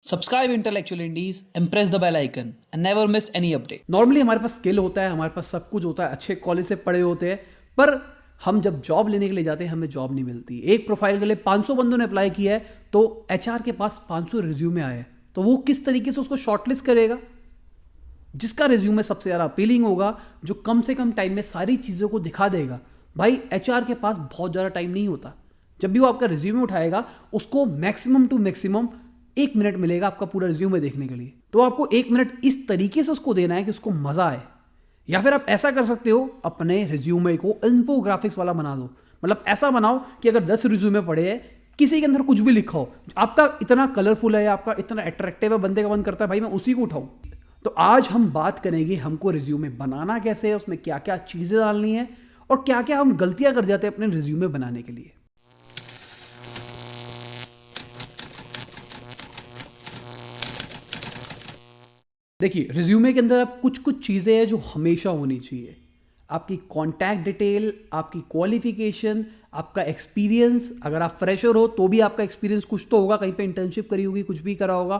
Subscribe Intellectual Indies and press the bell icon and never miss any update. Normally हमारे पास skill होता है, हमारे पास सब कुछ होता है, अच्छे कॉलेज से पढ़े होते हैं, पर हम जब जॉब लेने के लिए जाते हैं हमें जॉब नहीं मिलती। एक प्रोफाइल के लिए 500 बंदों ने अप्लाई किया है तो एचआर के पास 500 रिज्यूमे आए हैं, तो वो किस तरीके से उसको शॉर्टलिस्ट करेगा? जिसका रिज्यूमे सबसे ज़्यादा अपीलिंग होगा, जो कम से कम टाइम में सारी चीज़ों को दिखा देगा। भाई एचआर के पास बहुत ज़्यादा टाइम नहीं होता। जब भी वो आपका रिज्यूमे उठाएगा उसको मैक्सिमम टू मैक्सिमम 1 मिनट मिलेगा आपका पूरा रिज्यूमे देखने के लिए। तो आपको 1 मिनट इस तरीके से उसको देना है कि उसको मज़ा आए। या फिर आप ऐसा कर सकते हो, अपने रिज्यूमे को इन्फोग्राफिक्स वाला बना दो। मतलब ऐसा बनाओ कि अगर 10 रिज्यूमे पड़े हैं, किसी के अंदर कुछ भी लिखा हो, आपका इतना कलरफुल है, आपका इतना अट्रैक्टिव है, बंदे का मन करता है भाई मैं उसी को उठाऊं। तो आज हम बात करेंगे हमको रिज्यूमे बनाना कैसे है, उसमें क्या क्या चीज़ें डालनी है और क्या क्या हम गलतियां कर जाते हैं अपने रिज्यूमे बनाने के लिए। देखिए, रिज्यूमे के अंदर आप कुछ कुछ चीज़ें हैं जो हमेशा होनी चाहिए। आपकी कॉन्टैक्ट डिटेल, आपकी क्वालिफिकेशन, आपका एक्सपीरियंस। अगर आप फ्रेशर हो तो भी आपका एक्सपीरियंस कुछ तो होगा, कहीं पे इंटर्नशिप करी होगी, कुछ भी करा होगा।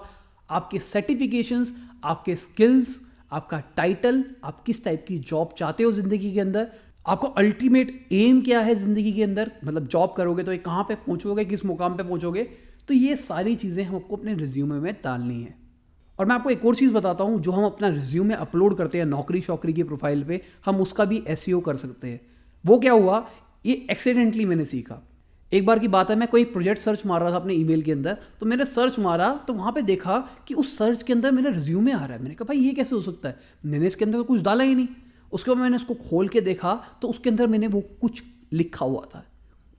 आपके सर्टिफिकेशंस, आपके स्किल्स, आपका टाइटल, आप किस टाइप की जॉब चाहते हो ज़िंदगी के अंदर, आपका अल्टीमेट एम क्या है ज़िंदगी के अंदर। मतलब जॉब करोगे तो ये कहाँ पे पहुँचोगे, किस मुकाम पे पहुँचोगे। तो ये सारी चीज़ें हमको अपने रिज्यूमे में डालनी है। और मैं आपको एक और चीज़ बताता हूँ, जो हम अपना रिज्यूमे अपलोड करते हैं नौकरी शौकरी की प्रोफाइल पे, हम उसका भी एसईओ कर सकते हैं। वो क्या हुआ, ये एक्सीडेंटली मैंने सीखा। एक बार की बात है, मैं कोई प्रोजेक्ट सर्च मार रहा था अपने ईमेल के अंदर, तो मैंने सर्च मारा तो वहाँ पे देखा कि उस सर्च के अंदर मेरा रिज्यूमे आ रहा है। मैंने कहा भाई ये कैसे हो सकता है, मैंने इसके अंदर तो कुछ डाला ही नहीं। उसके बाद मैंने उसको खोल के देखा तो उसके अंदर मैंने वो कुछ लिखा हुआ था।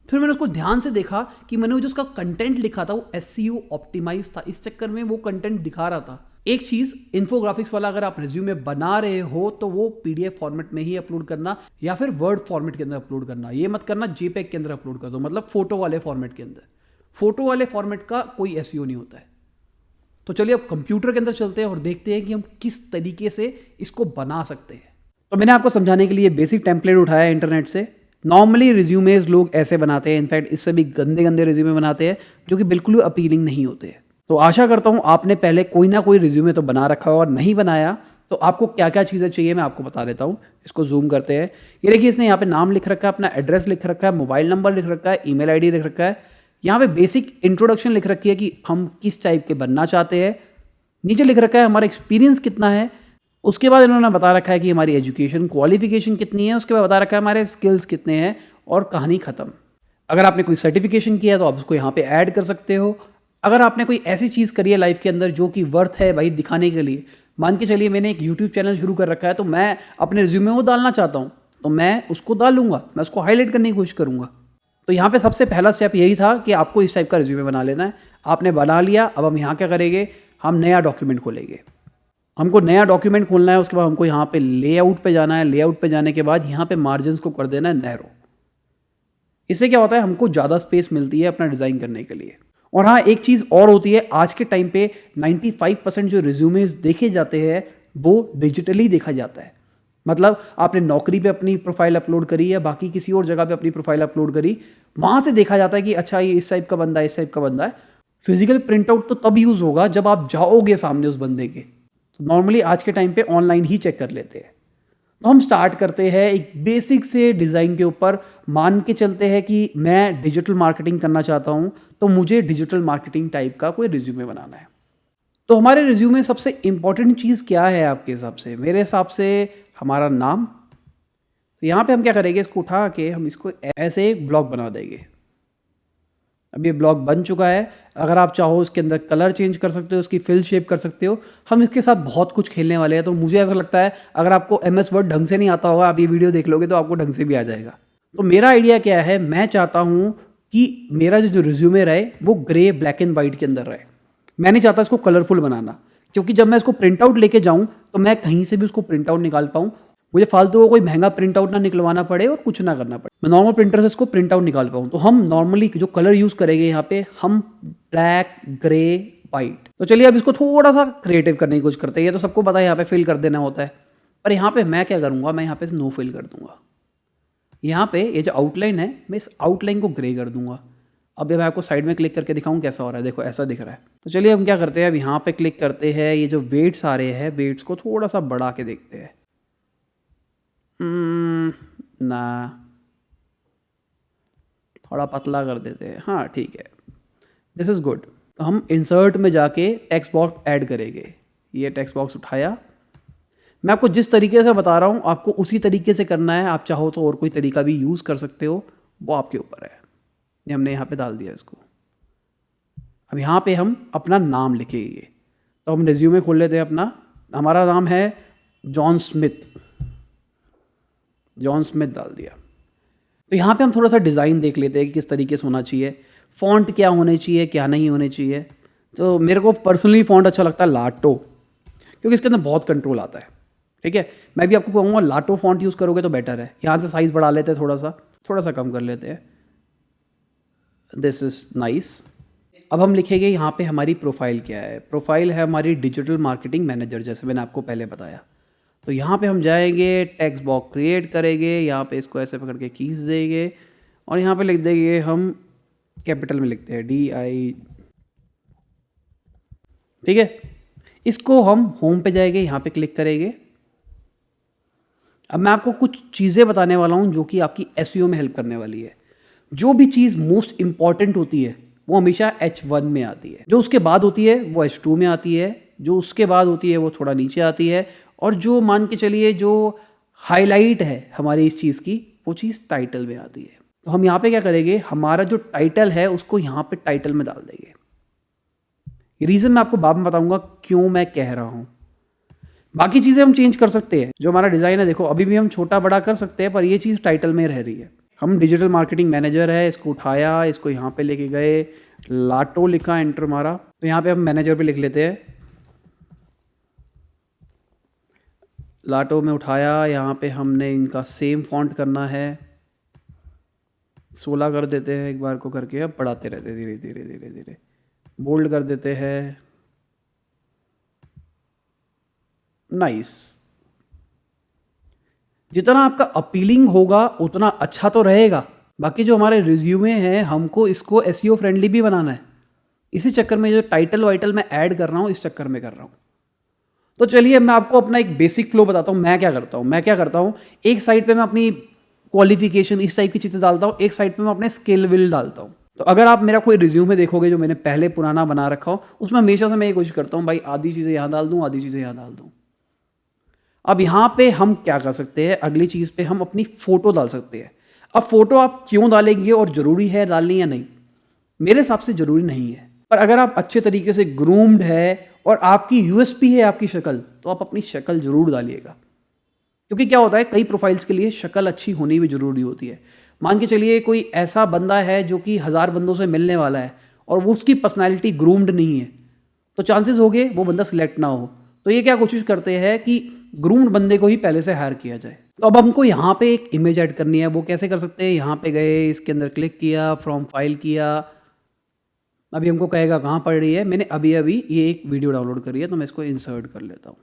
फिर मैंने उसको ध्यान से देखा कि मैंने जो उसका कंटेंट लिखा था वो एसईओ ऑप्टिमाइज था, इस चक्कर में वो कंटेंट दिखा रहा था। एक चीज, इन्फोग्राफिक्स वाला अगर आप रिज्यूमे बना रहे हो तो वो पीडीएफ फॉर्मेट में ही अपलोड करना या फिर वर्ड फॉर्मेट के अंदर अपलोड करना। ये मत करना जेपेग के अंदर अपलोड कर दो, मतलब फोटो वाले फॉर्मेट के अंदर। फोटो वाले फॉर्मेट का कोई एसईओ नहीं होता है। तो चलिए अब कंप्यूटर के अंदर चलते हैं और देखते हैं कि हम किस तरीके से इसको बना सकते हैं। तो मैंने आपको समझाने के लिए बेसिक टेम्पलेट उठाया है इंटरनेट से। नॉर्मली रिज्यूमेज लोग ऐसे बनाते हैं, इनफैक्ट इससे भी गंदे गंदे रिज्यूमे बनाते हैं जो कि बिल्कुल अपीलिंग नहीं होते हैं। तो आशा करता हूँ आपने पहले कोई ना कोई रिज्यूमे तो बना रखा हो, और नहीं बनाया तो आपको क्या क्या चीज़ें चाहिए मैं आपको बता देता हूँ। इसको जूम करते हैं। ये देखिए, इसने यहाँ पे नाम लिख रखा है, अपना एड्रेस लिख रखा है, मोबाइल नंबर लिख रखा है, ईमेल आईडी लिख रखा है। यहाँ पे बेसिक इंट्रोडक्शन लिख रखी है कि हम किस टाइप के बनना चाहते हैं। नीचे लिख रखा है हमारा एक्सपीरियंस कितना है। उसके बाद इन्होंने बता रखा है कि हमारी एजुकेशन क्वालिफिकेशन कितनी है। उसके बाद बता रखा है हमारे स्किल्स कितने हैं, और कहानी ख़त्म। अगर आपने कोई सर्टिफिकेशन किया है तो आप उसको यहाँ पे ऐड कर सकते हो। अगर आपने कोई ऐसी चीज़ करी है लाइफ के अंदर जो कि वर्थ है भाई दिखाने के लिए, मान के चलिए मैंने एक यूट्यूब चैनल शुरू कर रखा है तो मैं अपने रिज्यूमे में वो डालना चाहता हूँ, तो मैं उसको डालूंगा, मैं उसको हाईलाइट करने की कोशिश करूँगा। तो यहाँ पे सबसे पहला स्टेप यही था कि आपको इस टाइप का रिज्यूमे बना लेना है। आपने बना लिया, अब हम यहाँ क्या करेंगे, हम नया डॉक्यूमेंट खोलेंगे। हमको नया डॉक्यूमेंट खोलना है। उसके बाद हमको यहाँ पे लेआउट पे जाना है। लेआउट पे जाने के बाद यहाँ पे मार्जिन्स को कर देना है नैरो। इससे क्या होता है, हमको ज़्यादा स्पेस मिलती है अपना डिज़ाइन करने के लिए। और हाँ, एक चीज़ और होती है, आज के टाइम पे 95% जो रिज्यूमेज देखे जाते हैं वो डिजिटली देखा जाता है। मतलब आपने नौकरी पे अपनी प्रोफाइल अपलोड करी या बाकी किसी और जगह पे अपनी प्रोफाइल अपलोड करी, वहाँ से देखा जाता है कि अच्छा ये इस टाइप का बंदा है, इस टाइप का बंदा है। फिजिकल प्रिंट आउट तो तब यूज़ होगा जब आप जाओगे सामने उस बंदे के। तो नॉर्मली आज के टाइम पे ऑनलाइन ही चेक कर लेते हैं। तो हम स्टार्ट करते हैं एक बेसिक से डिज़ाइन के ऊपर। मान के चलते हैं कि मैं डिजिटल मार्केटिंग करना चाहता हूँ, तो मुझे डिजिटल मार्केटिंग टाइप का कोई रिज्यूमे बनाना है। तो हमारे रिज्यूमे सबसे इंपॉर्टेंट चीज़ क्या है आपके हिसाब से? मेरे हिसाब से हमारा नाम। तो यहाँ पे हम क्या करेंगे, इसको उठा के हम इसको ऐसे एक ब्लॉग बना देंगे। अब ये ब्लॉग बन चुका है। अगर आप चाहो इसके अंदर कलर चेंज कर सकते हो, उसकी फिल शेप कर सकते हो। हम इसके साथ बहुत कुछ खेलने वाले हैं। तो मुझे ऐसा लगता है अगर आपको MS वर्ड ढंग से नहीं आता होगा, आप ये वीडियो देख लोगे तो आपको ढंग से भी आ जाएगा। तो मेरा आइडिया क्या है, मैं चाहता हूँ कि मेरा जो रिज्यूमे रहे वो ग्रे ब्लैक एंड वाइट के अंदर रहे। मैं नहीं चाहता इसको कलरफुल बनाना, क्योंकि जब मैं इसको प्रिंट आउट लेके जाऊँ तो मैं कहीं से भी उसको प्रिंट आउट निकाल पाऊँ। मुझे फालतू को कोई महंगा प्रिंट आउट ना निकलवाना पड़े और कुछ ना करना पड़े, मैं नॉर्मल प्रिंटर से इसको प्रिंट आउट निकाल पाऊँ। तो हम नॉर्मली जो कलर यूज़ करेंगे यहाँ पे, हम ब्लैक, ग्रे, वाइट। तो चलिए अब इसको थोड़ा सा क्रिएटिव करने की कोशिश करते हैं। ये तो सबको पता है यहाँ पे फिल कर देना होता है, पर यहाँ पे मैं क्या करूँगा, मैं यहाँ पे नो फिल कर दूंगा। यहाँ पे ये जो आउटलाइन है, मैं इस आउटलाइन को ग्रे कर दूंगा। अब मैं आपको साइड में क्लिक करके दिखाऊं कैसा हो रहा है, देखो ऐसा दिख रहा है। तो चलिए हम क्या करते हैं, अब यहाँ पे क्लिक करते हैं, ये जो वेट्स आ रहे हैं वेट्स को थोड़ा सा बढ़ा के देखते हैं। ना, थोड़ा पतला कर देते हैं, हाँ ठीक है, दिस इज़ गुड। तो हम इंसर्ट में जाके टेक्स्ट बॉक्स ऐड करेंगे। ये टेक्स्ट बॉक्स उठाया, मैं आपको जिस तरीके से बता रहा हूँ आपको उसी तरीके से करना है। आप चाहो तो और कोई तरीका भी यूज़ कर सकते हो, वो आपके ऊपर है। ये हमने यहाँ पे डाल दिया इसको। अब यहाँ पे हम अपना नाम लिखेंगे। तो हम रिज्यूमे खोल लेते हैं अपना। हमारा नाम है जॉन स्मिथ, जॉन स्मिथ डाल दिया। तो यहाँ पे हम थोड़ा सा डिज़ाइन देख लेते हैं कि किस तरीके से होना चाहिए, फ़ॉन्ट क्या होने चाहिए क्या नहीं होने चाहिए। तो मेरे को पर्सनली फ़ॉन्ट अच्छा लगता है लाटो, क्योंकि इसके अंदर बहुत कंट्रोल आता है। ठीक है, मैं भी आपको कहूँगा लाटो फ़ॉन्ट यूज़ करोगे तो बेटर है। यहाँ से साइज़ बढ़ा लेते हैं, थोड़ा सा कम कर लेते हैं। This is nice. अब हम लिखेंगे यहाँ पे हमारी प्रोफाइल क्या है। प्रोफाइल है हमारी डिजिटल मार्केटिंग मैनेजर, जैसे मैंने आपको पहले बताया। तो यहाँ पे हम जाएंगे, टेक्स्ट बॉक्स क्रिएट करेंगे, यहाँ पे इसको ऐसे पकड़ के खींच देंगे और यहाँ पे लिख देंगे, हम कैपिटल में लिखते हैं DI। ठीक है, इसको हम होम पे जाएंगे, यहाँ पे क्लिक करेंगे। अब मैं आपको कुछ चीज़ें बताने वाला हूँ जो कि आपकी SEO में हेल्प करने वाली है। जो भी चीज़ मोस्ट इंपॉर्टेंट होती है वो हमेशा H1 में आती है, जो उसके बाद होती है वो H2 में आती है, जो उसके बाद होती है वो थोड़ा नीचे आती है, और जो मान के चलिए जो हाईलाइट है हमारी इस चीज़ की वो चीज़ टाइटल में आती है। तो हम यहाँ पे क्या करेंगे, हमारा जो टाइटल है उसको यहाँ पे टाइटल में डाल देंगे। रीज़न मैं आपको बाद में बताऊंगा क्यों मैं कह रहा हूँ। बाकी चीज़ें हम चेंज कर सकते हैं, जो हमारा डिज़ाइन है देखो अभी भी हम छोटा बड़ा कर सकते हैं, पर ये चीज़ टाइटल में रह रही है। हम डिजिटल मार्केटिंग मैनेजर है, इसको उठाया, इसको यहाँ पे लेके गए, लाटो लिखा, एंटर मारा। तो यहाँ पे हम मैनेजर पे लिख लेते हैं, लाटो में उठाया, यहाँ पे हमने इनका सेम फॉन्ट करना है, 16 कर देते हैं एक बार को करके। अब बढ़ाते रहते धीरे धीरे धीरे धीरे, बोल्ड कर देते हैं, नाइस। जितना आपका अपीलिंग होगा उतना अच्छा तो रहेगा। बाकी जो हमारे रिज्यूमे हैं हमको इसको SEO फ्रेंडली भी बनाना है। इसी चक्कर में जो टाइटल वाइटल मैं ऐड कर रहा हूँ, इस चक्कर में कर रहा हूँ। तो चलिए मैं आपको अपना एक बेसिक फ्लो बताता हूँ। मैं क्या करता हूँ, एक साइड पे मैं अपनी क्वालिफिकेशन इस टाइप की चीज़ें डालता हूँ, एक साइड पे मैं अपने स्किल विल डालता हूँ। तो अगर आप मेरा कोई रिज्यूमे देखोगे जो मैंने पहले पुराना बना रखा हो, उसमें हमेशा से मैं ये कोशिश करता हूँ भाई आधी चीज़ें यहाँ डाल दूँ, आधी चीज़ें यहाँ डाल दूँ। अब यहाँ पे हम क्या कर सकते हैं, अगली चीज़ पे हम अपनी फ़ोटो डाल सकते हैं। अब फ़ोटो आप क्यों डालेंगे और ज़रूरी है डालनी या नहीं, मेरे हिसाब से ज़रूरी नहीं है। पर अगर आप अच्छे तरीके से ग्रूम्ड है और आपकी USP है आपकी शक्ल, तो आप अपनी शक्ल ज़रूर डालिएगा। क्योंकि क्या होता है, कई प्रोफाइल्स के लिए शक्ल अच्छी होनी भी ज़रूरी होती है। मान के चलिए कोई ऐसा बंदा है जो कि 1000 बंदों से मिलने वाला है और वो उसकी पर्सनैलिटी ग्रूम्ड नहीं है, तो चांसेस हो गए वो बंदा सिलेक्ट ना हो। तो ये क्या कोशिश करते हैं कि ग्रूम्ड बंदे को ही पहले से हायर किया जाए। तो अब हमको यहाँ पे एक इमेज ऐड करनी है, वो कैसे कर सकते हैं, यहाँ पे गए, इसके अंदर क्लिक किया, फ्रॉम फाइल किया। अभी हमको कहेगा कहाँ पड़ रही है, मैंने अभी अभी ये एक वीडियो डाउनलोड करी है, तो मैं इसको इंसर्ट कर लेता हूँ।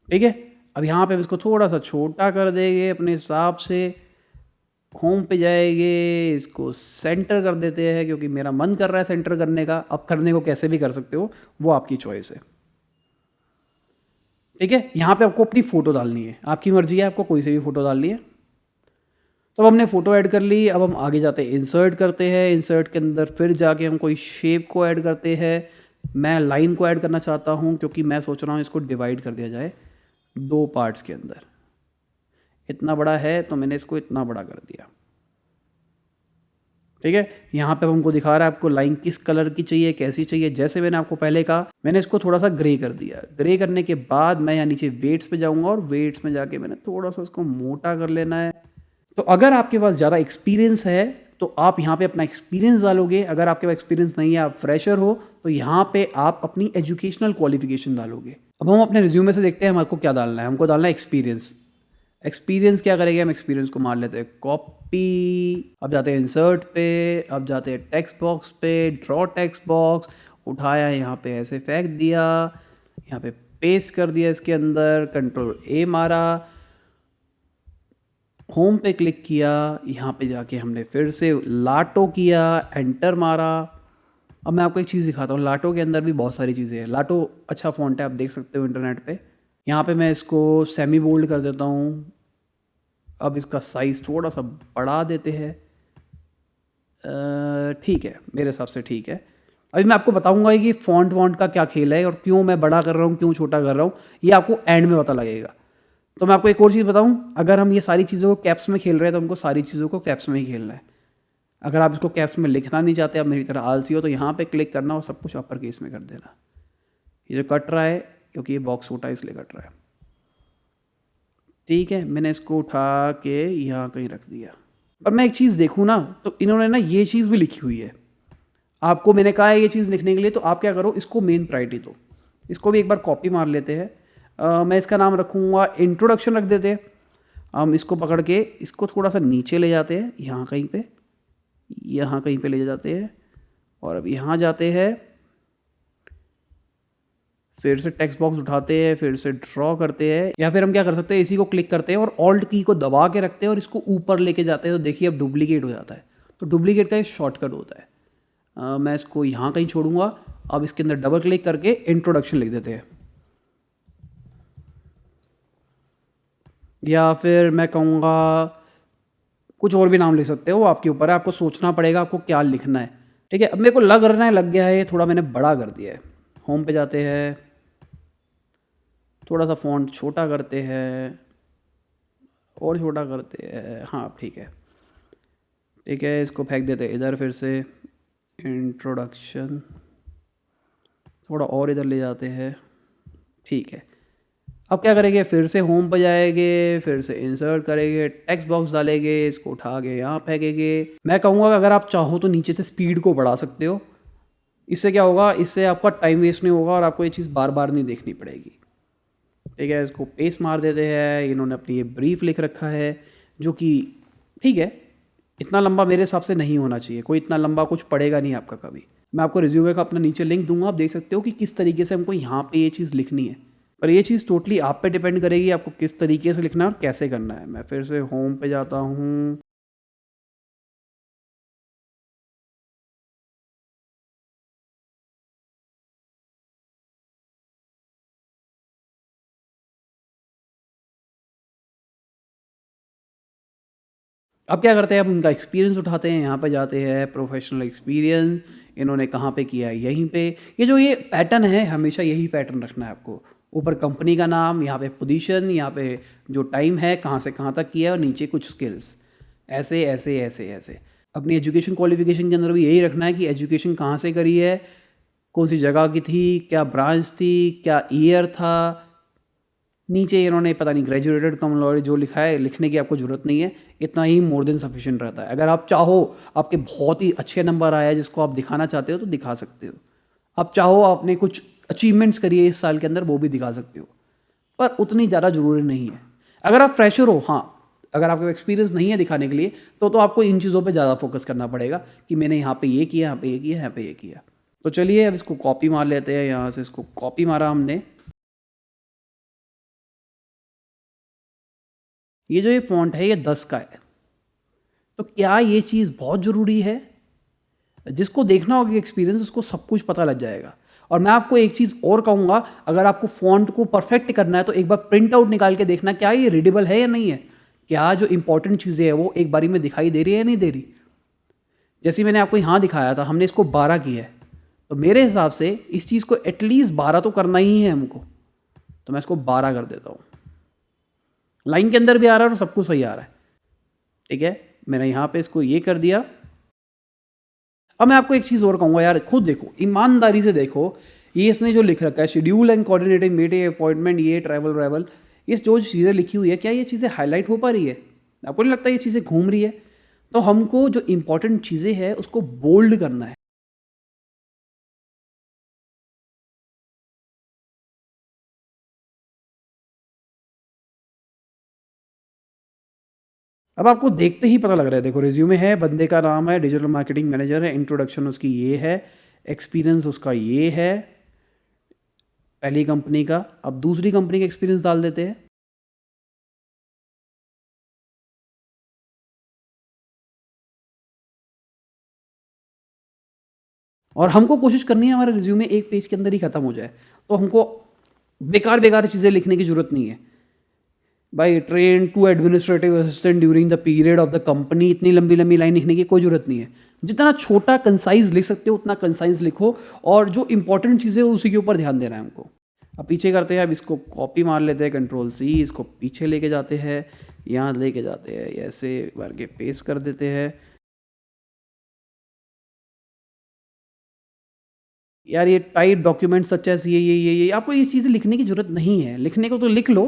ठीक है, अब यहाँ पे इसको थोड़ा सा छोटा कर देंगे अपने हिसाब से, होम पे जाएंगे, इसको सेंटर कर देते हैं क्योंकि मेरा मन कर रहा है सेंटर करने का। अब करने को कैसे भी कर सकते हो, वो आपकी चॉइस है। ठीक है, यहाँ पे आपको अपनी फ़ोटो डालनी है, आपकी मर्जी है, आपको कोई से भी फ़ोटो डालनी है। तो अब हमने फ़ोटो ऐड कर ली। अब हम आगे जाते हैं, इंसर्ट करते हैं। इंसर्ट के अंदर फिर जाके हम कोई शेप को ऐड करते हैं। मैं लाइन को ऐड करना चाहता हूँ क्योंकि मैं सोच रहा हूँ इसको डिवाइड कर दिया जाए 2 पार्ट्स के अंदर। इतना बड़ा है तो मैंने इसको इतना बड़ा कर दिया। ठीक है, यहाँ पे हमको दिखा रहा है आपको लाइन किस कलर की चाहिए, कैसी चाहिए। जैसे मैंने आपको पहले कहा, मैंने इसको थोड़ा सा ग्रे कर दिया। ग्रे करने के बाद मैं यहाँ नीचे वेट्स पे जाऊँगा और वेट्स में जाके मैंने थोड़ा सा इसको मोटा कर लेना है। तो अगर आपके पास ज़्यादा एक्सपीरियंस है तो आप यहाँ पे अपना एक्सपीरियंस डालोगे। अगर आपके पास एक्सपीरियंस नहीं है, आप फ्रेशर हो, तो यहाँ पे आप अपनी एजुकेशनल क्वालिफिकेशन डालोगे। अब हम अपने रिज्यूमे से देखते हैं हमको क्या डालना है। हमको डालना है एक्सपीरियंस। एक्सपीरियंस क्या करेंगे, हम एक्सपीरियंस को मार लेते हैं कॉपी। अब जाते हैं इंसर्ट पे, अब जाते हैं टेक्स्ट बॉक्स पे, ड्रॉ टेक्स्ट बॉक्स, उठाया यहाँ पे ऐसे फेंक दिया, यहाँ पे पेस्ट कर दिया इसके अंदर, Ctrl A मारा, होम पे क्लिक किया, यहाँ पे जाके हमने फिर से लाटो किया, एंटर मारा। अब मैं आपको एक चीज़ दिखाता हूँ, लाटो के अंदर भी बहुत सारी चीज़ें हैं। लाटो अच्छा फ़ॉन्ट है, आप देख सकते हो इंटरनेट पे। यहाँ पे मैं इसको सेमी बोल्ड कर देता हूँ। अब इसका साइज़ थोड़ा सा बढ़ा देते हैं। ठीक है, मेरे हिसाब से ठीक है। अभी मैं आपको बताऊंगा कि फ़ॉन्ट वॉन्ट का क्या खेल है और क्यों मैं बड़ा कर रहा हूँ, क्यों छोटा कर रहा हूँ, ये आपको एंड में पता लगेगा। तो मैं आपको एक और चीज़ बताऊं, अगर हम ये सारी चीज़ों को कैप्स में खेल रहे हैं तो हमको सारी चीज़ों को कैप्स में ही खेलना है। अगर आप इसको कैप्स में लिखना नहीं चाहते, आप मेरी तरह आलसी हो, तो यहाँ पे क्लिक करना और सब कुछ अपर केस में कर देना। ये जो कट रहा है, क्योंकि ये बॉक्स छोटा है इसलिए कट रहा है। ठीक है, मैंने इसको उठा के यहाँ कहीं रख दिया। अब मैं एक चीज़ देखूँ ना, तो इन्होंने ना ये चीज़ भी लिखी हुई है। आपको मैंने कहा है ये चीज़ लिखने के लिए, तो आप क्या करो, इसको मेन प्रायोरिटी दो। इसको भी एक बार कॉपी मार लेते हैं। मैं इसका नाम रखूँगा इंट्रोडक्शन रख देते हैं। हम इसको पकड़ के इसको थोड़ा सा नीचे ले जाते हैं, यहाँ कहीं पे ले जाते हैं। और अब यहाँ जाते हैं, फिर से टेक्स्ट बॉक्स उठाते हैं, फिर से ड्रॉ करते हैं, या फिर हम क्या कर सकते हैं, इसी को क्लिक करते हैं और ऑल्ट की को दबा के रखते हैं और इसको ऊपर लेके जाते हैं। तो देखिए अब डुप्लीकेट हो जाता है। तो डुप्लीकेट का ये शॉर्टकट होता है। मैं इसको यहाँ कहीं छोड़ूंगा। अब इसके अंदर डबल क्लिक करके इंट्रोडक्शन लिख देते हैं, या फिर मैं कहूँगा कुछ और भी नाम लिख सकते हो, आपके ऊपर है, आपको सोचना पड़ेगा आपको क्या लिखना है। ठीक है, अब मेरे को लग गया है, थोड़ा मैंने बड़ा कर दिया है। होम पे जाते हैं, थोड़ा सा फ़ॉन्ट छोटा करते हैं और छोटा करते हैं। हाँ ठीक है, ठीक है, इसको फेंक देते हैं इधर। फिर से इंट्रोडक्शन थोड़ा और इधर ले जाते हैं। ठीक है, अब क्या करेंगे, फिर से होम पर जाएंगे, फिर से इंसर्ट करेंगे, टेक्स्ट बॉक्स डालेंगे, इसको उठा के यहाँ फेंकेंगे। मैं कहूँगा कि अगर आप चाहो तो नीचे से स्पीड को बढ़ा सकते हो। इससे क्या होगा, इससे आपका टाइम वेस्ट नहीं होगा और आपको ये चीज़ बार बार नहीं देखनी पड़ेगी। ठीक है, इसको पेस्ट मार देते हैं। इन्होंने अपनी ये ब्रीफ लिख रखा है, जो कि ठीक है, इतना लंबा मेरे हिसाब से नहीं होना चाहिए। कोई इतना लंबा कुछ पड़ेगा नहीं आपका कभी। मैं आपको रिज्यूमे का अपना नीचे लिंक दूंगा, आप देख सकते हो कि किस तरीके से हमको यहाँ पे ये चीज़ लिखनी है। पर ये चीज़ टोटली आप पे डिपेंड करेगी, आपको किस तरीके से लिखना है और कैसे करना है। मैं फिर से होम पे जाता हूँ। अब क्या करते हैं, अब उनका एक्सपीरियंस उठाते हैं, यहाँ पे जाते हैं प्रोफेशनल एक्सपीरियंस, इन्होंने कहाँ पे किया है, यहीं पे। ये जो ये पैटर्न है, हमेशा यही पैटर्न रखना है आपको। ऊपर कंपनी का नाम, यहाँ पे पोजीशन, यहाँ पे जो टाइम है, कहाँ से कहाँ तक किया है, और नीचे कुछ स्किल्स। ऐसे ऐसे ऐसे ऐसे अपनी एजुकेशन क्वालिफिकेशन के अंदर भी यही रखना है कि एजुकेशन कहाँ से करी है, कौन सी जगह की थी, क्या ब्रांच थी, क्या ईयर था। नीचे इन्होंने पता नहीं ग्रेजुएटेड कम लॉयर जो लिखा है, लिखने की आपको ज़रूरत नहीं है। इतना ही मोर देन सफिशिएंट रहता है। अगर आप चाहो, आपके बहुत ही अच्छे नंबर आया जिसको आप दिखाना चाहते हो तो दिखा सकते हो। आप चाहो आपने कुछ अचीवमेंट्स करिए इस साल के अंदर, वो भी दिखा सकते हो, पर उतनी ज़्यादा ज़रूरी नहीं है। अगर आप फ्रेशर हो, हाँ, अगर आपको एक्सपीरियंस नहीं है दिखाने के लिए, तो आपको इन चीज़ों पे ज़्यादा फोकस करना पड़ेगा कि मैंने यहाँ पे ये किया, यहाँ पे ये किया, यहाँ पे ये किया। तो चलिए अब इसको कॉपी मार लेते हैं। यहाँ से इसको कॉपी मारा हमने। ये जो ये फ़ॉन्ट है, ये 10 का है। तो क्या ये चीज़ बहुत ज़रूरी है? जिसको देखना होगा एक्सपीरियंस, उसको सब कुछ पता लग जाएगा। और मैं आपको एक चीज़ और कहूँगा, अगर आपको फ़ॉन्ट को परफेक्ट करना है तो एक बार प्रिंट आउट निकाल के देखना, क्या ये रीडेबल है या नहीं है। क्या जो इंपॉर्टेंट चीज़ें हैं वो एक बारी में दिखाई दे रही है या नहीं दे रही। जैसे मैंने आपको यहाँ दिखाया था, हमने इसको 12 किया है, तो मेरे हिसाब से इस चीज़ को एटलीस्ट 12 तो करना ही है हमको। तो मैं इसको 12 कर देता हूँ। लाइन के अंदर भी आ रहा है और सब कुछ सही आ रहा है। ठीक है, मैंने यहाँ पे इसको ये कर दिया। अब मैं आपको एक चीज़ और कहूँगा यार, खुद देखो, ईमानदारी से देखो, ये इसने जो लिख रखा है, schedule and coordinating meeting appointment, ये ट्रैवल, ये जो चीज़ें लिखी हुई है, क्या ये चीज़ें हाईलाइट हो पा रही है? आपको नहीं लगता ये चीज़ें घूम रही है? तो हमको जो इंपॉर्टेंट चीज़ें हैं उसको बोल्ड करना है। अब आपको देखते ही पता लग रहा है, देखो रिज्यूमे है, बंदे का नाम है, डिजिटल मार्केटिंग मैनेजर है, इंट्रोडक्शन उसकी ये है, एक्सपीरियंस उसका ये है पहली कंपनी का। अब दूसरी कंपनी का एक्सपीरियंस डाल देते हैं। और हमको कोशिश करनी है हमारा रिज्यूमे एक पेज के अंदर ही खत्म हो जाए, तो हमको बेकार बेकार चीज़ें लिखने की ज़रूरत नहीं है। भाई train to administrative assistant during the period of the company, इतनी लंबी लंबी लाइन लिखने की कोई ज़रूरत नहीं है। जितना छोटा कंसाइज लिख सकते हो उतना कंसाइज लिखो, और जो इंपॉर्टेंट चीज़ें उसी के ऊपर ध्यान देना है हमको। अब पीछे करते हैं, अब इसको कॉपी मार लेते हैं, Ctrl+C, इसको पीछे लेके जाते हैं, यहाँ लेके जाते हैं, ऐसे भर के पेस्ट कर देते हैं। यार ये टाइप डॉक्यूमेंट सच एस ये आपको ये चीज़ें लिखने की ज़रूरत नहीं है। लिखने को तो लिख लो,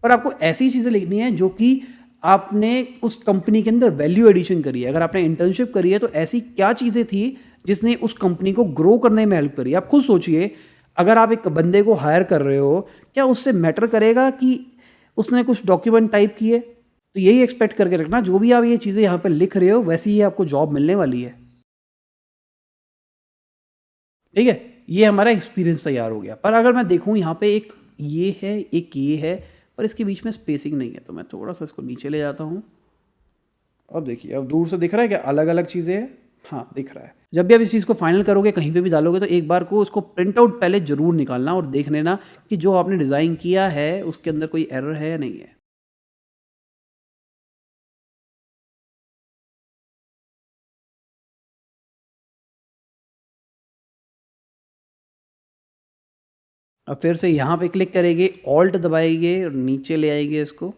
पर आपको ऐसी चीज़ें लिखनी है जो कि आपने उस कंपनी के अंदर वैल्यू एडिशन करी है। अगर आपने इंटर्नशिप करी है तो ऐसी क्या चीज़ें थी जिसने उस कंपनी को ग्रो करने में हेल्प करी। आप खुद सोचिए, अगर आप एक बंदे को हायर कर रहे हो, क्या उससे मैटर करेगा कि उसने कुछ डॉक्यूमेंट टाइप किए? तो यही एक्सपेक्ट करके रखना, जो भी आप ये चीज़ें यहाँ पे लिख रहे हो वैसी ही आपको जॉब मिलने वाली है। ठीक है, ये हमारा एक्सपीरियंस तैयार हो गया। पर अगर मैं देखूँ यहाँ पे एक ये है, एक ये है, पर इसके बीच में स्पेसिंग नहीं है, तो मैं थोड़ा सा इसको नीचे ले जाता हूँ। अब देखिए, अब दूर से दिख रहा है क्या अलग अलग चीज़ें हैं? हाँ दिख रहा है। जब भी आप इस चीज़ को फाइनल करोगे, कहीं पे भी डालोगे, तो एक बार को उसको प्रिंट आउट पहले ज़रूर निकालना और देख लेना कि जो आपने डिज़ाइन किया है उसके अंदर कोई एरर है या नहीं है। अब फिर से यहाँ पे क्लिक करेंगे, ऑल्ट दबाएंगे और नीचे ले आएंगे इसको।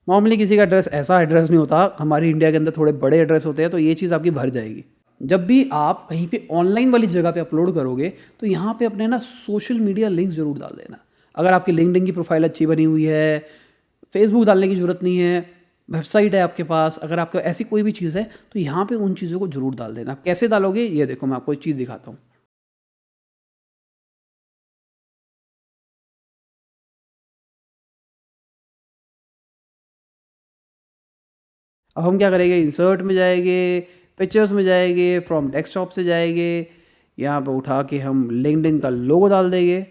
नॉर्मली किसी का एड्रेस ऐसा एड्रेस नहीं होता, हमारी इंडिया के अंदर थोड़े बड़े एड्रेस होते हैं, तो ये चीज़ आपकी भर जाएगी। जब भी आप कहीं पे ऑनलाइन वाली जगह पे अपलोड करोगे, तो यहाँ पे अपने ना सोशल मीडिया लिंक्स जरूर डाल देना। अगर आपकी लिंक्डइन की प्रोफाइल अच्छी बनी हुई है, फेसबुक डालने की ज़रूरत नहीं है, वेबसाइट है आपके पास, अगर आपको ऐसी कोई भी चीज़ है तो यहाँ पे उन चीज़ों को जरूर डाल देना। कैसे डालोगे ये देखो, मैं आपको एक चीज़ दिखाता हूँ। अब हम क्या करेंगे, इंसर्ट में जाएंगे, पिक्चर्स में जाएंगे, फ्रॉम डेस्कटॉप से जाएंगे, यहाँ पे उठा के हम लिंक्डइन का लोगो डाल देंगे।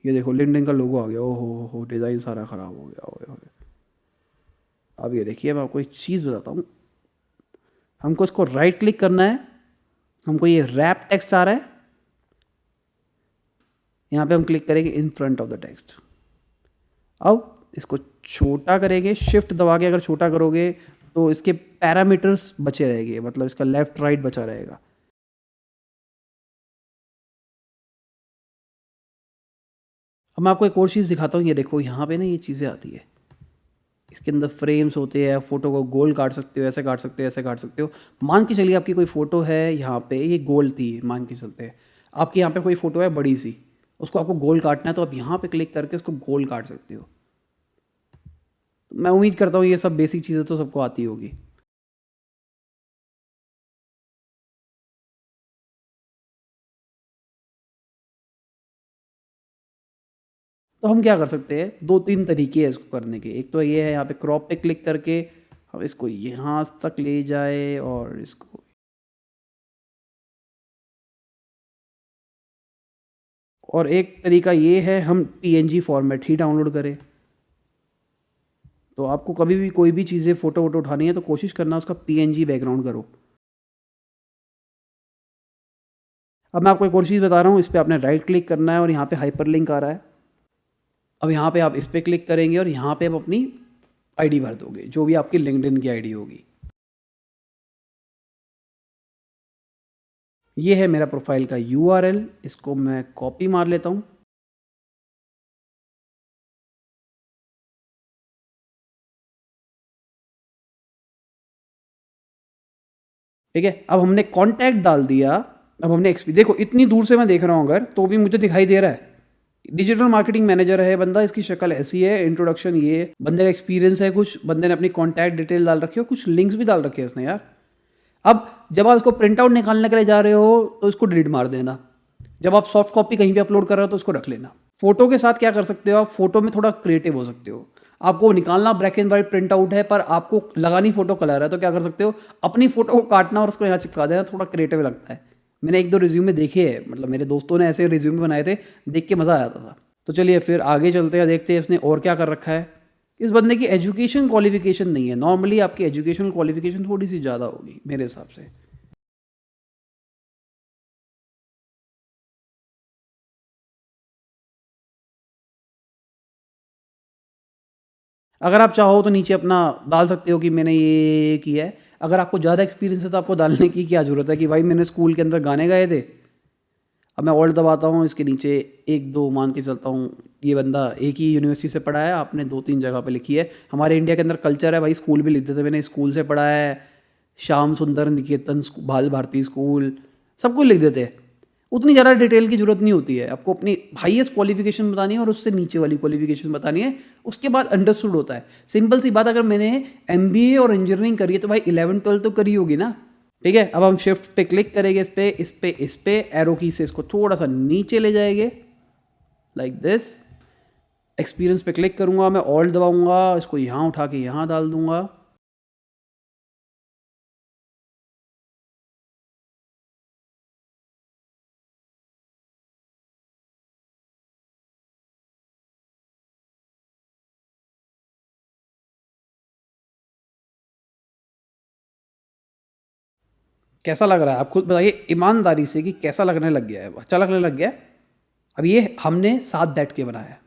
ये देखो लिंक्डइन का लोगो आ गया। ओहो हो, डिज़ाइन सारा ख़राब हो गया। ओए होए। अब ये देखिए, मैं आपको एक चीज़ बताता हूँ। हमको इसको राइट क्लिक करना है, हमको ये रैप टेक्स्ट आ रहा है, यहाँ पे हम क्लिक करेंगे in front of the text. अब इसको छोटा करेंगे, शिफ्ट दबा के अगर छोटा करोगे तो इसके पैरामीटर्स बचे रहेंगे, मतलब इसका लेफ्ट राइट बचा रहेगा। अब मैं आपको एक और चीज़ दिखाता हूँ। ये देखो यहाँ पे ना ये चीज़ें आती है, इसके अंदर फ्रेम्स होते हैं, फ़ोटो को गोल काट सकते हो, ऐसे काट सकते हो, ऐसे काट सकते हो। मान के चलिए आपकी कोई फ़ोटो है, यहाँ पे ये गोल थी, मान के चलते हैं आपके यहाँ पे कोई फ़ोटो है बड़ी सी, उसको आपको गोल काटना है, तो आप यहाँ पे क्लिक करके उसको गोल काट सकते हो। तो मैं उम्मीद करता हूँ ये सब बेसिक चीज़ें तो सबको आती होगी। तो हम क्या कर सकते हैं, दो तीन तरीके हैं इसको करने के। एक तो ये है, यहाँ पे क्रॉप पे क्लिक करके हम इसको यहाँ तक ले जाए और इसको, और एक तरीका ये है हम PNG फॉर्मेट ही डाउनलोड करें। तो आपको कभी भी कोई भी चीज़ें फ़ोटो वोटो उठानी है तो कोशिश करना उसका PNG बैकग्राउंड करो। अब मैं आपको एक और चीज़ बता रहा हूँ, इस पर आपने राइट क्लिक करना है और यहाँ पे हाइपरलिंक आ रहा है। अब यहाँ पे आप इस पर क्लिक करेंगे और यहाँ पे आप अपनी आईडी भर दोगे, जो भी आपकी लिंक्डइन की आईडी होगी। ये है मेरा प्रोफाइल का URL, इसको मैं कॉपी मार लेता हूँ। ठीक है, अब हमने कॉन्टैक्ट डाल दिया। अब हमने देखो इतनी दूर से मैं देख रहा हूँ अगर, तो भी मुझे दिखाई दे रहा है डिजिटल मार्केटिंग मैनेजर है बंदा, इसकी शक्ल ऐसी है, इंट्रोडक्शन ये, बंदे का एक्सपीरियंस है कुछ, बंदे ने अपनी कॉन्टैक्ट डिटेल डाल रखी है, कुछ लिंक्स भी डाल रखे हैं इसने यार। अब जब आप इसको प्रिंट आउट निकालने के लिए जा रहे हो तो इसको डिलीट मार देना। जब आप सॉफ्ट कॉपी कहीं पे अपलोड कर रहे हो तो उसको रख लेना। फोटो के साथ क्या कर सकते हो, आप फोटो में थोड़ा क्रिएटिव हो सकते हो। आपको निकालना black and white print out है, पर आपको लगानी फोटो कलर है, तो क्या कर सकते हो, अपनी फोटो को काटना और उसको यहाँ चिपका देना, थोड़ा क्रिएटिव लगता है। मैंने एक दो रिज्यूमे देखे हैं, मतलब मेरे दोस्तों ने ऐसे रिज्यूमे बनाए थे, देख के मज़ा आ जाता था। तो चलिए फिर आगे चलते हैं, देखते हैं इसने और क्या कर रखा है। इस बंदे की एजुकेशन क्वालिफिकेशन नहीं है। नॉर्मली आपकी एजुकेशनल क्वालिफिकेशन थोड़ी सी ज़्यादा होगी मेरे हिसाब से। अगर आप चाहो तो नीचे अपना डाल सकते हो कि मैंने ये किया है। अगर आपको ज़्यादा एक्सपीरियंस है तो आपको डालने की क्या ज़रूरत है कि भाई मैंने स्कूल के अंदर गाने गाए थे। अब मैं ऑल्ट दबाता हूँ, इसके नीचे 1-2 मान के चलता हूँ, ये बंदा एक ही यूनिवर्सिटी से पढ़ा है, आपने 2-3 जगह पे लिखी है। हमारे इंडिया के अंदर कल्चर है भाई, स्कूल भी लिख देते, मैंने स्कूल से पढ़ा है, श्याम सुंदर निकेतन बाल भारती स्कूल, सब कुछ लिख देते हैं। उतनी ज़्यादा डिटेल की ज़रूरत नहीं होती है। आपको अपनी हाईएस्ट क्वालिफिकेशन बतानी है और उससे नीचे वाली क्वालिफिकेशन बतानी है, उसके बाद अंडरस्टूड होता है। सिंपल सी बात, अगर मैंने एमबीए और इंजीनियरिंग करी है तो भाई 11-12 तो करी होगी ना। ठीक है, अब हम शिफ्ट पे क्लिक करेंगे, इस पे एरो की से इसको थोड़ा सा नीचे ले जाएंगे लाइक दिस। एक्सपीरियंस पे क्लिक करूंगा, मैं ऑल्ट दबाऊंगा, इसको यहाँ उठा के यहाँ डाल दूंगा। कैसा लग रहा है आप खुद बताइए ईमानदारी से कि कैसा लगने लग गया है? अच्छा लगने लग गया है? अब ये हमने साथ बैठ के बनाया है।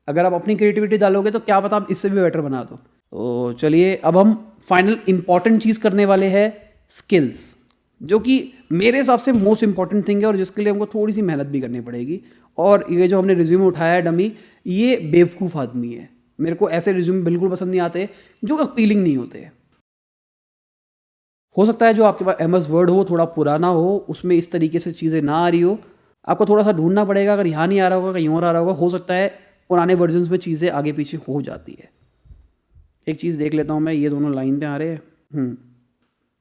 अगर आप अपनी क्रिएटिविटी डालोगे तो क्या पता आप इससे भी बेटर बना दो। तो चलिए अब हम फाइनल इंपॉर्टेंट चीज़ करने वाले हैं, स्किल्स, जो कि मेरे हिसाब से मोस्ट इंपॉर्टेंट थिंग है और जिसके लिए हमको थोड़ी सी मेहनत भी करनी पड़ेगी। और ये जो हमने रिज्यूमे उठाया है डमी, ये बेवकूफ़ आदमी है। मेरे को ऐसे रिज्यूमे बिल्कुल पसंद नहीं आते जो अपीलिंग नहीं होते। हो सकता है जो आपके पास MS वर्ड हो थोड़ा पुराना हो, उसमें इस तरीके से चीज़ें ना आ रही हो, आपको थोड़ा सा ढूंढना पड़ेगा। अगर यहाँ नहीं आ रहा होगा कहीं और आ रहा होगा, हो सकता है पुराने वर्जन्स में चीज़ें आगे पीछे हो जाती है। एक चीज़ देख लेता हूँ मैं, ये दोनों लाइन पे आ रहे हैं,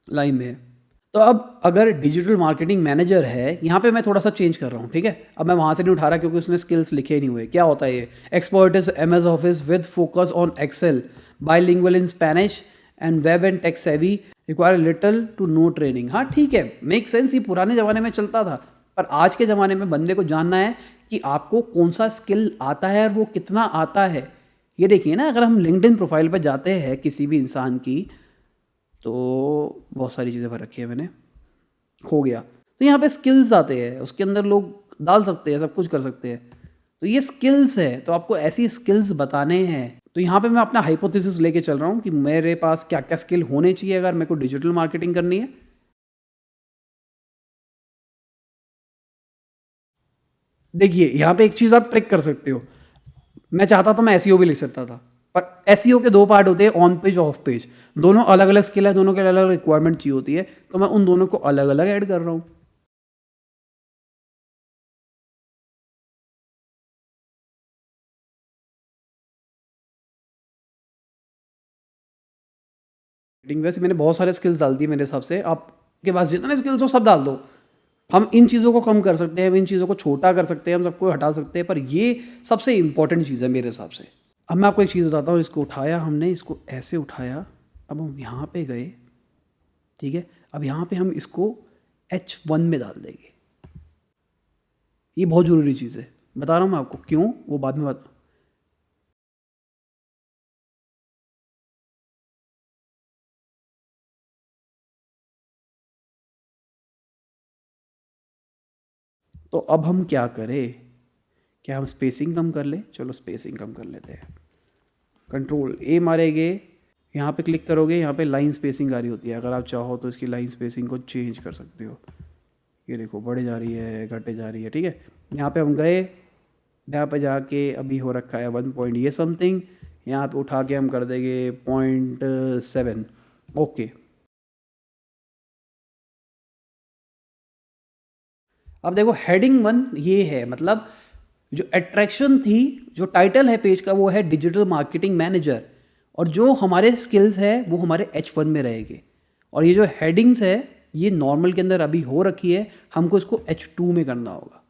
लाइन में है। तो अब अगर डिजिटल मार्केटिंग मैनेजर है, यहाँ पे मैं थोड़ा सा चेंज कर रहा हूँ। ठीक है, अब मैं वहाँ से नहीं उठा रहा क्योंकि उसने स्किल्स लिखे ही नहीं हुए। क्या होता है ये? Expert is MS office with focus on Excel, bilingual in Spanish and web and tech savvy, require little to no training. हाँ ठीक है, मेक सेंस, ये पुराने ज़माने में चलता था। पर आज के ज़माने में बंदे को जानना है कि आपको कौन सा स्किल आता है और वो कितना आता है। ये देखिए ना, अगर हम लिंक्डइन प्रोफाइल पर जाते हैं किसी भी इंसान की, तो बहुत सारी चीज़ें भर रखी है मैंने, खो गया। तो यहाँ पे स्किल्स आते हैं, उसके अंदर लोग डाल सकते हैं, सब कुछ कर सकते हैं। तो ये स्किल्स है, तो आपको ऐसी स्किल्स बताने हैं। तो यहाँ पे मैं अपना हाइपोथेसिस लेके चल रहा हूँ कि मेरे पास क्या क्या स्किल होने चाहिए अगर मेरे को डिजिटल मार्केटिंग करनी है। देखिए यहाँ पे एक चीज़ आप ट्रिक कर सकते हो। मैं चाहता तो मैं एसईओ भी लिख सकता था, पर एसईओ के 2 पार्ट होते हैं, ऑन पेज ऑफ पेज। दोनों अलग अलग स्किल है, दोनों के अलग अलग रिक्वायरमेंट चाहिए होती है, तो मैं उन दोनों को अलग अलग ऐड कर रहा हूँ। वैसे मैंने बहुत सारे स्किल्स डाल दिए मेरे हिसाब से। आपके पास जितने स्किल्स हो सब डाल दो। हम इन चीज़ों को कम कर सकते हैं, हम इन चीज़ों को छोटा कर सकते हैं, हम सबको हटा सकते हैं, पर ये सबसे इंपॉर्टेंट चीज़ है मेरे हिसाब से। अब मैं आपको एक चीज़ बताता हूँ, इसको उठाया हमने, इसको ऐसे उठाया, अब हम यहाँ पे गए। ठीक है, अब यहाँ पे हम इसको H1 में डाल देंगे। ये बहुत ज़रूरी चीज़ है, बता रहा हूँ मैं आपको क्यों, वो बाद में बता। तो अब हम क्या करें? क्या हम स्पेसिंग कम कर लें? चलो स्पेसिंग कम कर लेते हैं। Ctrl A मारेंगे, यहाँ पे क्लिक करोगे, यहाँ पे लाइन स्पेसिंग आ रही होती है। अगर आप चाहो तो इसकी लाइन स्पेसिंग को चेंज कर सकते हो। ये देखो बढ़े जा रही है, घटे जा रही है। ठीक है, यहाँ पे हम गए, यहाँ पे जाके अभी हो रखा है 1 पॉइंट ये समथिंग, यहाँ पे उठा के हम कर देंगे 0.7। ओके, अब देखो हेडिंग 1 ये है, मतलब जो अट्रैक्शन थी, जो टाइटल है पेज का वो है डिजिटल मार्केटिंग मैनेजर, और जो हमारे स्किल्स है वो हमारे H1 में रहेंगे। और ये जो हेडिंग्स है ये नॉर्मल के अंदर अभी हो रखी है, हमको इसको H2 में करना होगा।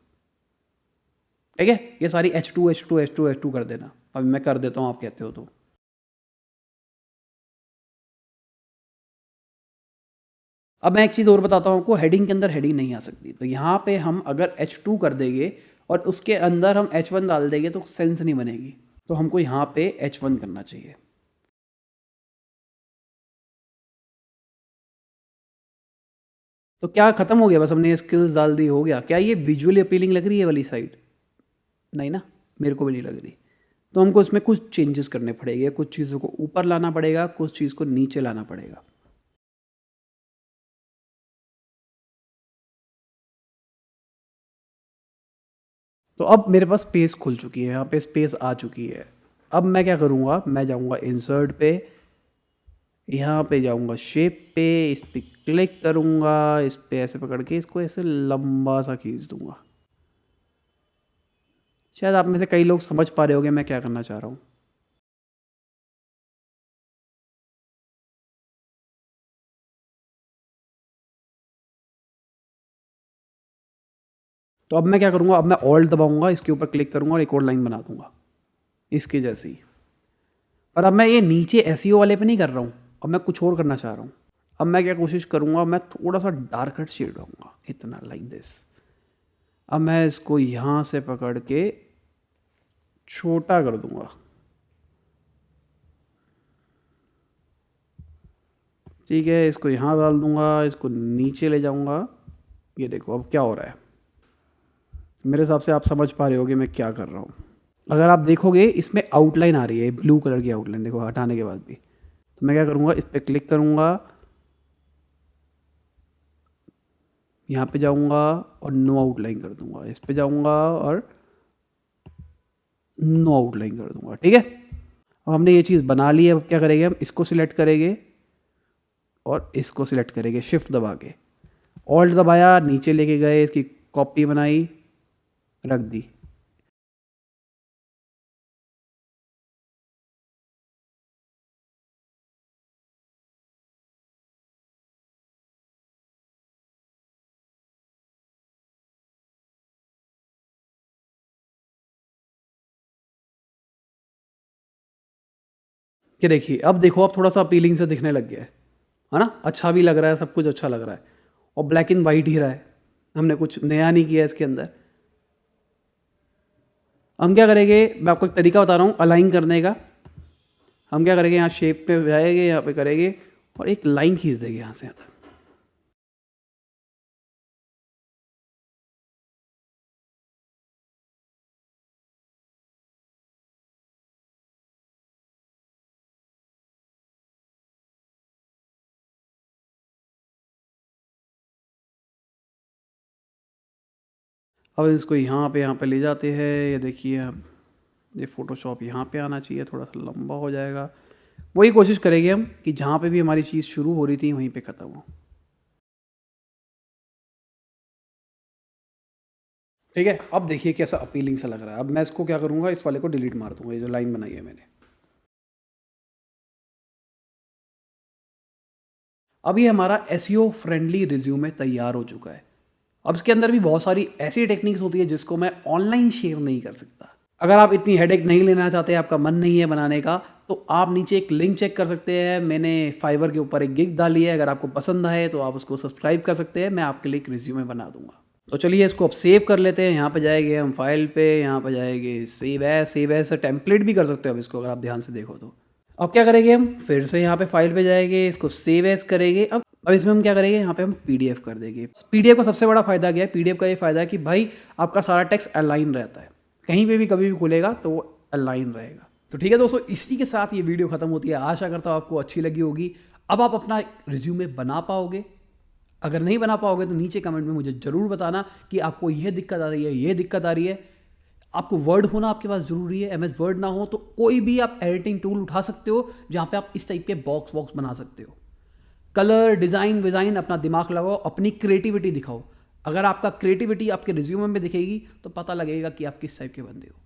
ठीक है, ये सारी H2 H2 H2 H2 कर देना। अभी मैं कर देता हूँ, आप कहते हो तो। अब मैं एक चीज़ और बताता हूँ आपको, हेडिंग के अंदर हेडिंग नहीं आ सकती। तो यहाँ पे हम अगर H2 कर देंगे और उसके अंदर हम H1 डाल देंगे तो सेंस नहीं बनेगी। तो हमको यहाँ पे H1 करना चाहिए। तो क्या ख़त्म हो गया, बस हमने ये स्किल्स डाल दी, हो गया। क्या ये विजुअली अपीलिंग लग रही है वाली साइड? नहीं ना, मेरे को भी नहीं लग रही। तो हमको इसमें कुछ चेंजेस करने पड़ेंगे, कुछ चीज़ों को ऊपर लाना पड़ेगा, कुछ चीज़ को नीचे लाना पड़ेगा। तो अब मेरे पास स्पेस खुल चुकी है, यहाँ पे स्पेस आ चुकी है। अब मैं क्या करूँगा, मैं जाऊँगा इंसर्ट पे, यहाँ पे जाऊँगा शेप पे, इस पर क्लिक करूँगा, इस पे ऐसे पकड़ के इसको ऐसे लंबा सा खींच दूँगा। शायद आप में से कई लोग समझ पा रहे होंगे मैं क्या करना चाह रहा हूँ। तो अब मैं क्या करूँगा, अब मैं ऑल्ट दबाऊँगा, इसके ऊपर क्लिक करूँगा और एक और लाइन बना दूँगा इसके जैसी। पर अब मैं ये नीचे एसईओ वाले पे नहीं कर रहा हूँ, अब मैं कुछ और करना चाह रहा हूँ। अब मैं क्या कोशिश करूँगा, मैं थोड़ा सा डार्कर शेड दूँगा, इतना लाइक दिस। अब मैं इसको यहाँ से पकड़ के छोटा कर दूँगा, ठीक है। इसको यहाँ डाल दूँगा, इसको नीचे ले जाऊँगा। ये देखो अब क्या हो रहा है, मेरे हिसाब से आप समझ पा रहे होगे मैं क्या कर रहा हूँ। अगर आप देखोगे इसमें आउटलाइन आ रही है, ब्लू कलर की आउटलाइन, देखो हटाने के बाद भी। तो मैं क्या करूँगा, इस पर क्लिक करूँगा, यहाँ पे जाऊँगा और नो आउटलाइन कर दूँगा, इस पे जाऊँगा और नो आउटलाइन कर दूँगा, ठीक है। अब हमने ये चीज़ बना ली है। अब क्या करेंगे, हम इसको सिलेक्ट करेंगे और इसको सिलेक्ट करेंगे शिफ्ट दबा के, ऑल्ट दबाया, नीचे लेके गए, इसकी कॉपी बनाई, रख दी। ये देखिए, अब देखो, अब थोड़ा सा अपीलिंग से दिखने लग गया है ना, अच्छा भी लग रहा है, सब कुछ अच्छा लग रहा है और ब्लैक एंड वाइट ही रहा है, हमने कुछ नया नहीं किया इसके अंदर। हम क्या करेंगे, मैं आपको एक तरीका बता रहा हूँ अलाइन करने का। हम क्या करेंगे, यहाँ शेप पे जाएंगे, यहाँ पे करेंगे और एक लाइन खींच देंगे यहाँ से यहाँ तक। अब इसको यहाँ पे ले जाते हैं। ये देखिए, अब ये फ़ोटोशॉप यहाँ पे आना चाहिए, थोड़ा सा लंबा हो जाएगा। वही कोशिश करेंगे हम कि जहाँ पे भी हमारी चीज़ शुरू हो रही थी वहीं पे ख़त्म हो, ठीक है। अब देखिए कैसा अपीलिंग सा लग रहा है। अब मैं इसको क्या करूँगा, इस वाले को डिलीट मार दूँगा, ये जो लाइन बनाई है मैंने। अभी हमारा एसईओ फ्रेंडली रिज्यूमे तैयार हो चुका है। अब इसके अंदर भी बहुत सारी ऐसी टेक्निक्स होती है जिसको मैं ऑनलाइन शेयर नहीं कर सकता। अगर आप इतनी हेडेक नहीं लेना चाहते, आपका मन नहीं है बनाने का, तो आप नीचे एक लिंक चेक कर सकते हैं। मैंने फाइवर के ऊपर एक गिग डाली है, अगर आपको पसंद आए तो आप उसको सब्सक्राइब कर सकते हैं, मैं आपके लिए एक रिज्यूमे बना दूंगा। तो चलिए इसको अब सेव कर लेते हैं। यहाँ पे जाएंगे हम फाइल पे, यहाँ पे जाएंगे सेव एज से टेम्पलेट भी कर सकते हो अब इसको, अगर आप ध्यान से देखो तो। अब क्या करेंगे, हम फिर से यहाँ पे फाइल पे जाएंगे, इसको सेव एज करेंगे। अब इसमें हम क्या करेंगे, यहाँ पे हम पीडीएफ कर देंगे। पीडीएफ का सबसे बड़ा फायदा क्या है, पीडीएफ का ये फायदा है कि भाई आपका सारा टेक्स्ट अलाइन रहता है, कहीं पे भी कभी भी खुलेगा तो वो अलाइन रहेगा। तो ठीक है दोस्तों, इसी के साथ ये वीडियो खत्म होती है। आशा करता हूँ आपको अच्छी लगी होगी। अब आप अपना रिज्यूमे बना पाओगे। अगर नहीं बना पाओगे तो नीचे कमेंट में मुझे ज़रूर बताना कि आपको यह दिक्कत आ रही है, ये दिक्कत आ रही है। आपको वर्ड होना आपके पास ज़रूरी है। एमएस वर्ड ना हो तो कोई भी आप एडिटिंग टूल उठा सकते हो, जहाँ पे आप इस टाइप के बॉक्स वॉक्स बना सकते हो। कलर डिज़ाइन विज़ाइन अपना दिमाग लगाओ, अपनी क्रिएटिविटी दिखाओ। अगर आपका क्रिएटिविटी आपके रिज्यूमे में दिखेगी तो पता लगेगा कि आप किस टाइप के बंदे हो।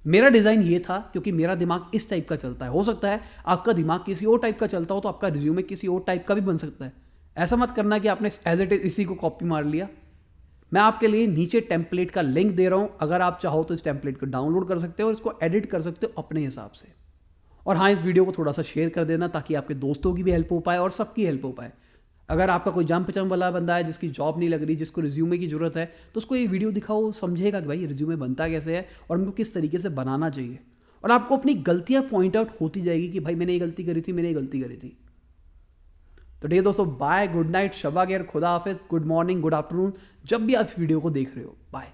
मेरा डिज़ाइन ये था क्योंकि मेरा दिमाग इस टाइप का चलता है। हो सकता है आपका दिमाग किसी और टाइप का चलता हो, तो आपका रिज्यूमे किसी और टाइप का भी बन सकता है। ऐसा मत करना कि आपने एज इट इज इसी को कॉपी मार लिया। मैं आपके लिए नीचे टेम्पलेट का लिंक दे रहा हूं, अगर आप चाहो तो इस टेम्पलेट को डाउनलोड कर सकते हो और इसको एडिट कर सकते हो अपने हिसाब से। और हाँ, इस वीडियो को थोड़ा सा शेयर कर देना ताकि आपके दोस्तों की भी हेल्प हो पाए और सबकी हेल्प हो पाए। अगर आपका कोई जान पहचान वाला बंदा है जिसकी जॉब नहीं लग रही, जिसको रिज्यूमे की जरूरत है, तो उसको ये वीडियो दिखाओ, समझेगा कि भाई रिज्यूमे बनता कैसे है और उनको किस तरीके से बनाना चाहिए। और आपको अपनी गलतियां पॉइंट आउट होती जाएगी कि भाई मैंने ये गलती करी थी, मैंने ये गलती करी थी। तो ठीक है दोस्तों, बाय, गुड नाइट, शबा खैर, खुदा हाफिज, गुड मॉर्निंग, गुड आफ्टरनून, जब भी आप इस वीडियो को देख रहे हो, बाय।